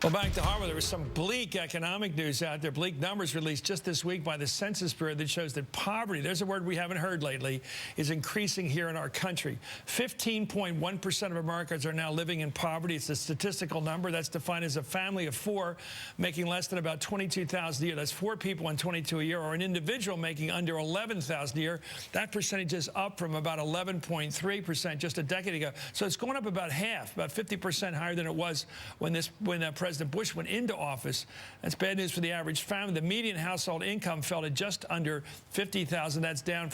Well, back to Harvard, there was some bleak economic news out there, bleak numbers released just this week by the Census Bureau that shows that poverty, there's a word we haven't heard lately, is increasing here in our country. 15.1% of Americans are now living in poverty. It's a statistical number that's defined as a family of four making less than about $22,000 a year. That's 4 people in 22 a year, or an individual making under $11,000 a year. That percentage is up from about 11.3% just a decade ago. So it's going up about half, about 50% higher than it was when President Bush went into office. That's bad news for the average family. The median household income fell to just under $50,000. That's down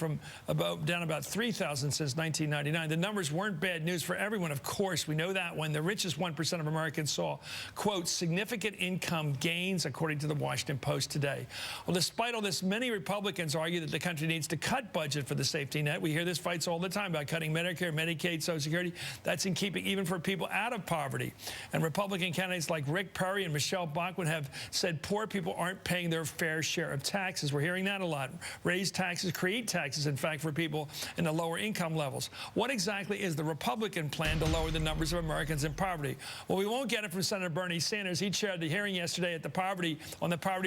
about $3,000 since 1999. The numbers weren't bad news for everyone, of course. We know that when the richest 1% of Americans saw, quote, significant income gains, according to the Washington Post today. Well, despite all this, many Republicans argue that the country needs to cut budget for the safety net. We hear this fights all the time about cutting Medicare, Medicaid, Social Security. That's in keeping even for people out of poverty. And Republican candidates like Rick Perry and Michelle Bachmann have said poor people aren't paying their fair share of taxes. We're hearing that a lot. Raise taxes, create taxes, in fact, for people in the lower income levels. What exactly is the Republican plan to lower the numbers of Americans in poverty? Well, we won't get it from Senator Bernie Sanders. He chaired the hearing yesterday at the poverty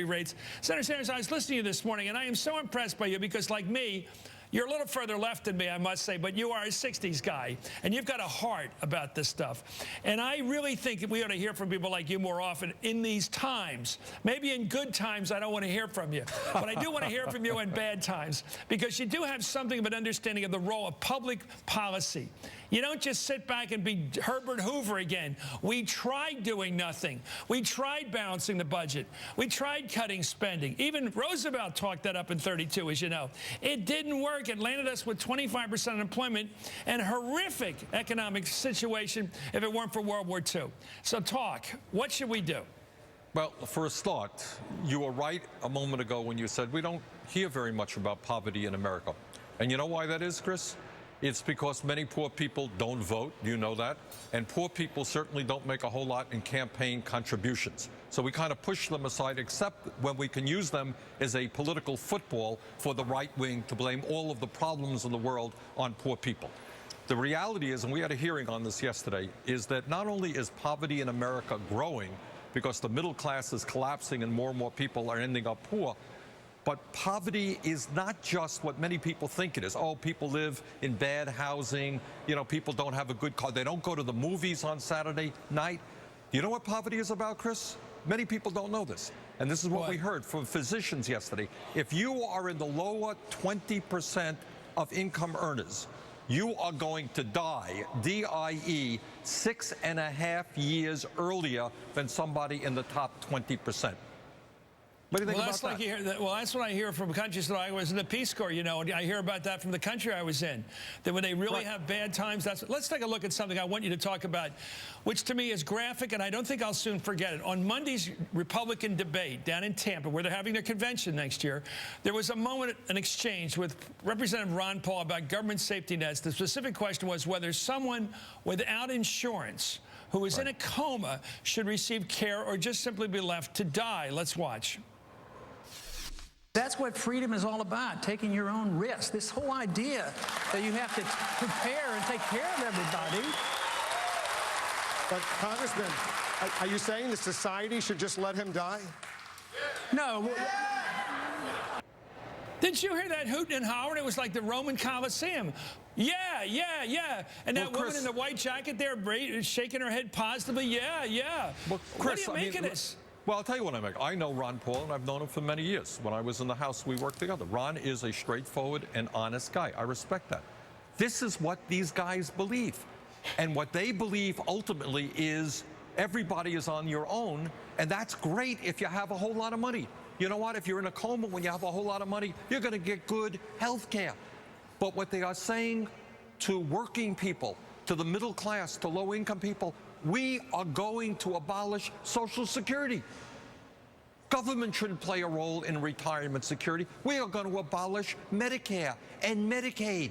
rates. Senator Sanders, I was listening to you this morning, and I am so impressed by you because, like me, you're a little further left than me, I must say, but you are a 60s guy, and you've got a heart about this stuff. And I really think we ought to hear from people like you more often in these times. Maybe in good times, I don't want to hear from you, but I do want to hear from you in bad times, because you do have something of an understanding of the role of public policy. You don't just sit back and be Herbert Hoover again. We tried doing nothing. We tried balancing the budget. We tried cutting spending. Even Roosevelt talked that up in 32, as you know. It didn't work. It landed us with 25% unemployment and a horrific economic situation if it weren't for World War II. So talk. What should we do? Well, for a start, you were right a moment ago when you said we don't hear very much about poverty in America. And you know why that is, Chris? It's because many poor people don't vote, you know that, and poor people certainly don't make a whole lot in campaign contributions. So we kind of push them aside, except when we can use them as a political football for the right wing to blame all of the problems in the world on poor people. The reality is, and we had a hearing on this yesterday, is that not only is poverty in America growing because the middle class is collapsing and more people are ending up poor, but poverty is not just what many people think it is. Oh, people live in bad housing. You know, people don't have a good car. They don't go to the movies on Saturday night. You know what poverty is about, Chris? Many people don't know this. And this is what we heard from physicians yesterday. If you are in the lower 20% of income earners, you are going to die, D-I-E, 6.5 years earlier than somebody in the top 20%. What do you think about that? Well, that's what I hear from countries that I was in the Peace Corps, you know, and I hear about that from the country I was in, that when they really have bad times, let's take a look at something I want you to talk about, which to me is graphic, and I don't think I'll soon forget it. On Monday's Republican debate down in Tampa, where they're having their convention next year, there was a moment, an exchange with Representative Ron Paul about government safety nets. The specific question was whether someone without insurance who is in a coma should receive care or just simply be left to die. Let's watch. That's what freedom is all about, taking your own risk. This whole idea that you have to prepare and take care of everybody. But, Congressman, are you saying the society should just let him die? No. Didn't you hear that hooting and hollering? It was like the Roman Colosseum. Yeah, yeah, yeah. And that woman in the white jacket there shaking her head positively. Yeah, yeah. Well, Chris, what do you make of this? Well, I'll tell you what I make. I know Ron Paul, and I've known him for many years. When I was in the House, we worked together. Ron is a straightforward and honest guy. I respect that. This is what these guys believe. And what they believe ultimately is everybody is on your own, and that's great if you have a whole lot of money. You know what? If you're in a coma when you have a whole lot of money, you're going to get good health care. But what they are saying to working people, to the middle class, to low-income people, we are going to abolish Social Security. Government shouldn't play a role in retirement security. We are going to abolish Medicare and Medicaid.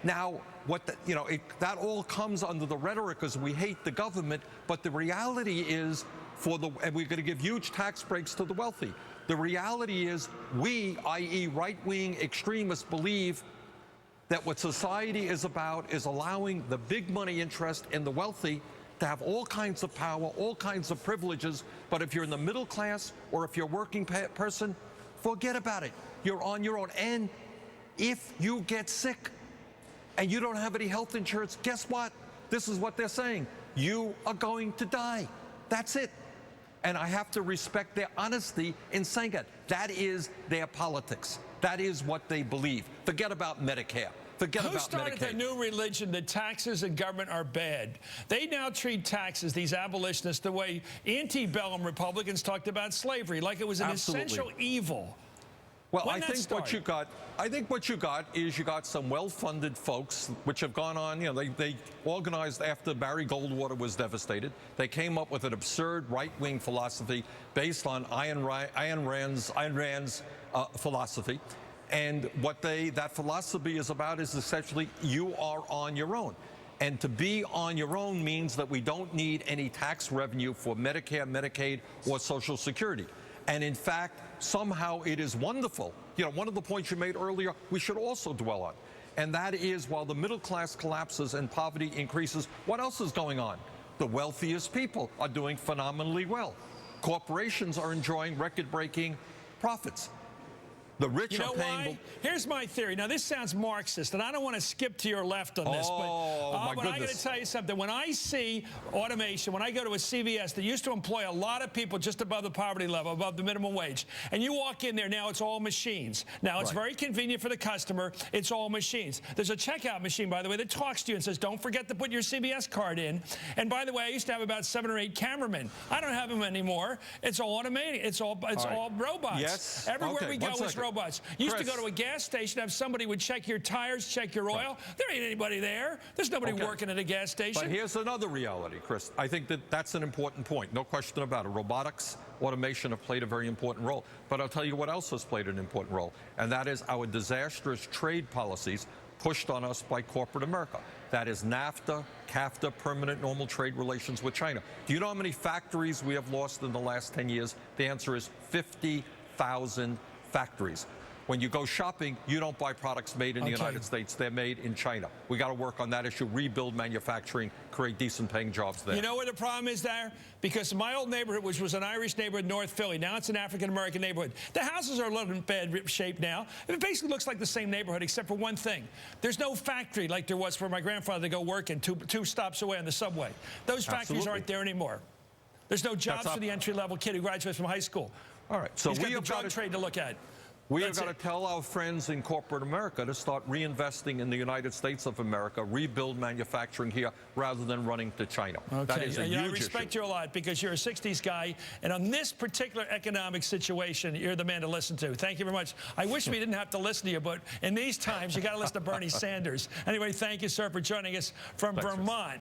Now, that all comes under the rhetoric because we hate the government, but the reality is, and we're going to give huge tax breaks to the wealthy. The reality is we, i.e. right-wing extremists, believe that what society is about is allowing the big money interest in the wealthy to have all kinds of power, all kinds of privileges, but if you're in the middle class or if you're a working person, forget about it. You're on your own. And if you get sick and you don't have any health insurance, guess what? This is what they're saying. You are going to die. That's it. And I have to respect their honesty in saying it. That is their politics. That is what they believe. Forget about Medicare. Forget about Medicaid. Who started the new religion that taxes and government are bad? They now treat taxes, these abolitionists, the way antebellum Republicans talked about slavery, like it was an essential evil. Well, I think what you got is you got some well-funded folks which have gone on, you know, they organized after Barry Goldwater was devastated. They came up with an absurd right-wing philosophy based on Ayn Rand's philosophy. And what that philosophy is about is essentially you are on your own. And to be on your own means that we don't need any tax revenue for Medicare, Medicaid, or Social Security. And in fact, somehow it is wonderful. You know, one of the points you made earlier, we should also dwell on. And that is, while the middle class collapses and poverty increases, what else is going on? The wealthiest people are doing phenomenally well. Corporations are enjoying record-breaking profits. The rich are paying. Why? Here's my theory. Now, this sounds Marxist, and I don't want to skip to your left on this. But I got to tell you something. When I see automation, when I go to a CVS that used to employ a lot of people just above the poverty level, above the minimum wage, and you walk in there, now it's all machines. Now, it's very convenient for the customer. It's all machines. There's a checkout machine, by the way, that talks to you and says, don't forget to put your CVS card in. And by the way, I used to have about 7 or 8 cameramen. I don't have them anymore. It's all automated. It's all robots. Yes. Everywhere we go is robots. You used to go to a gas station, have somebody would check your tires, check your oil. There ain't anybody there. There's nobody working at a gas station. But here's another reality, Chris. I think that's an important point. No question about it. Robotics, automation have played a very important role. But I'll tell you what else has played an important role, and that is our disastrous trade policies pushed on us by corporate America. That is NAFTA, CAFTA, permanent normal trade relations with China. Do you know how many factories we have lost in the last 10 years? The answer is 50,000 factories. When you go shopping, you don't buy products made in the United States. They're made in China. We got to work on that issue, rebuild manufacturing, create decent paying jobs there. You know where the problem is there? Because my old neighborhood, which was an Irish neighborhood, North Philly, now it's an African-American neighborhood. The houses are a little in bad shape now. It basically looks like the same neighborhood, except for one thing. There's no factory like there was for my grandfather to go work in two stops away on the subway. Those factories aren't there anymore. There's no jobs for the entry-level kid who graduates from high school. All right. So he's got the drug trade to look at. We have got to tell our friends in corporate America to start reinvesting in the United States of America, rebuild manufacturing here rather than running to China. That is a huge issue. I respect you a lot because you're a 60s guy, and on this particular economic situation, you're the man to listen to. Thank you very much. I wish we didn't have to listen to you, but in these times, you got to listen to Bernie Sanders. Anyway, thank you, sir, for joining us from Vermont.